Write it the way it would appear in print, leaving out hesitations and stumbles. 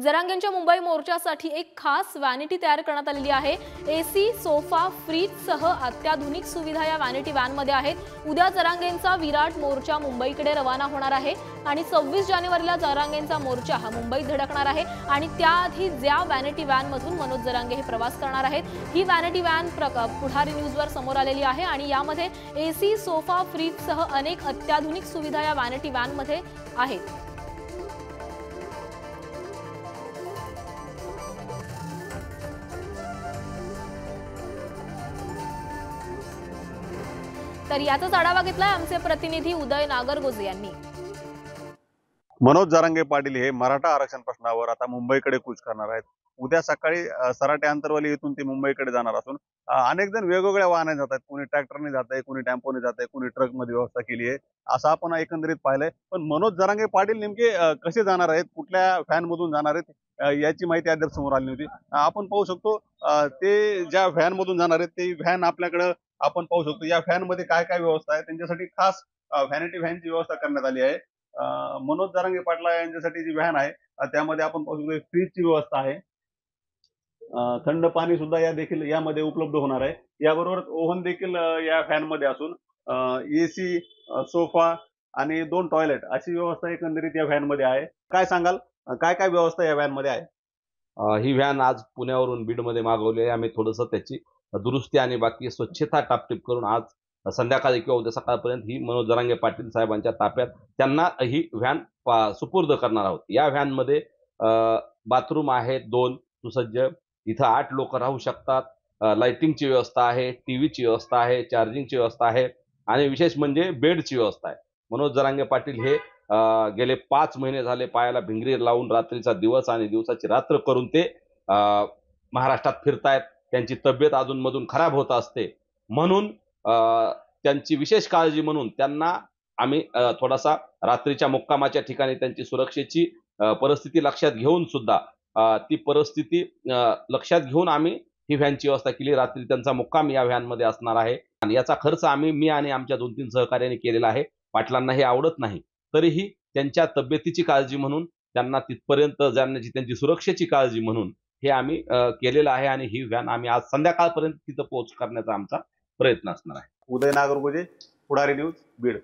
जरांगेंच्या मुंबई मोर्चासाठी एक खास वॅनिटी तयार करण्यात आलेली आहे। एसी, सोफा, फ्रीज सह अत्याधुनिक सुविधा या वॅनिटी व्हॅन मध्ये आहेत। उद्या जरांगेंचा विराट मोर्चा मुंबईकडे रवाना होणार आहे आणि 26 जानेवारीला जरांगेंचा मोर्चा हा मुंबईत धडकणार आहे आणि त्याआधी ज्या वॅनिटी व्हॅन मधून मनोज जरांगे हे प्रवास करणार आहेत, ही वॅनिटी व्हॅन पुढारी न्यूजवर समोर आलेली आहे आणि यामध्ये एसी, सोफा, फ्रीज सह अनेक अत्याधुनिक सुविधा या वॅनिटी व्हॅन मध्ये आहेत। तर याचाच आढावा घेतलाय आमचे प्रतिनिधी उदय नागरगोजे यांनी। मनोज जरांगे पाटील हे मराठा आरक्षण प्रश्नावर आता मुंबईकडे कूच करणार आहेत। उद्या सकाळी सराटे आंतरवाली इथून ते मुंबईकडे जाणार असून अनेक जण वेगवेगळ्या वाहनाने जातात। कोणी ट्रॅक्टरने जात आहे, कोणी टेम्पोने जात आहे, कोणी ट्रकमध्ये व्यवस्था केली आहे, असं आपण एकंदरीत पाहिलंय। पण मनोज जरांगे पाटील नेमके कसे जाणार आहेत, कुठल्या व्हॅन मधून जाणार आहेत, याची माहिती अद्याप समोर आली नव्हती। आपण पाहू शकतो ते ज्या व्हॅन मधून जाणार आहेत ते व्हॅन आपल्याकडे आपण पाहू शकतो। या व्हॅन मध्ये काय काय व्यवस्था आहे, त्यांच्यासाठी खास व्हॅनिटी व्हॅनची व्यवस्था करण्यात आली आहे। मनोज जरांगे पाटला यांच्यासाठी जी व्हॅन आहे त्यामध्ये आपण पाहू शकतो फ्रीजची व्यवस्था आहे। थंड पाणी सुद्धा यामध्ये उपलब्ध होणार आहे। याबरोबर ओव्हन देखील या व्हॅन मध्ये असून एसी, सोफा आणि 2 टॉयलेट अशी व्यवस्था एकंदरीत या व्हॅन मध्ये आहे। काय सांगाल, काय काय व्यवस्था या व्हॅन मध्ये आहे? ही व्हॅन आज पुण्यावरून बीडमध्ये मागवली आहे। आम्ही थोडंसं त्याची दुरुस्ती आणि बाकी स्वच्छता टापटीप करून आज संध्याकाळी किंवा उद्या सकाळपर्यंत ही मनोज जरांगे पाटील साहेबांच्या ताफ्यात त्यांना ही व्हॅन सुपूर्द करणार आहोत। या व्हॅनमध्ये बाथरूम आहेत 2 सुसज्ज, इथं 8 लोक राहू शकतात, लाइटिंगची व्यवस्था आहे, टीव्हीची व्यवस्था आहे, चार्जिंगची व्यवस्था आहे आणि विशेष म्हणजे बेडची व्यवस्था आहे। मनोज जरांगे पाटील हे गेले 5 महिने झाले पायाला भिंगरी लावून रात्रीचा दिवस आणि दिवसाची रात्र करून ते महाराष्ट्रात फिरतायत। त्यांची तब्येत अधूनमधून खराब होत असते, म्हणून त्यांची विशेष काळजी म्हणून त्यांना आम्ही थोडासा रात्रीच्या मुक्कामाच्या ठिकाणी त्यांची सुरक्षेची परिस्थिती लक्षात घेऊन सुद्धा ती परिस्थिती लक्षात घेऊन आम्ही ही व्हॅनची व्यवस्था केली। रात्री त्यांचा मुक्काम या व्हॅनमध्ये असणार आहे आणि याचा खर्च मी आणि आमच्या 2-3 सहकार्याने केलेला आहे। पाटलांना हे आवडत नाही, तरीही त्यांच्या तब्येतीची काळजी म्हणून त्यांना तिथपर्यंत जाण्याची त्यांची सुरक्षेची काळजी म्हणून हे आम्ही केलेलं आहे आणि ही व्हॅन आम्ही आज संध्याकाळपर्यंत तिथं पोहोच करण्याचा आमचा प्रयत्न असणार आहे। उदय नागरगोजे, पुढारी न्यूज, बीड।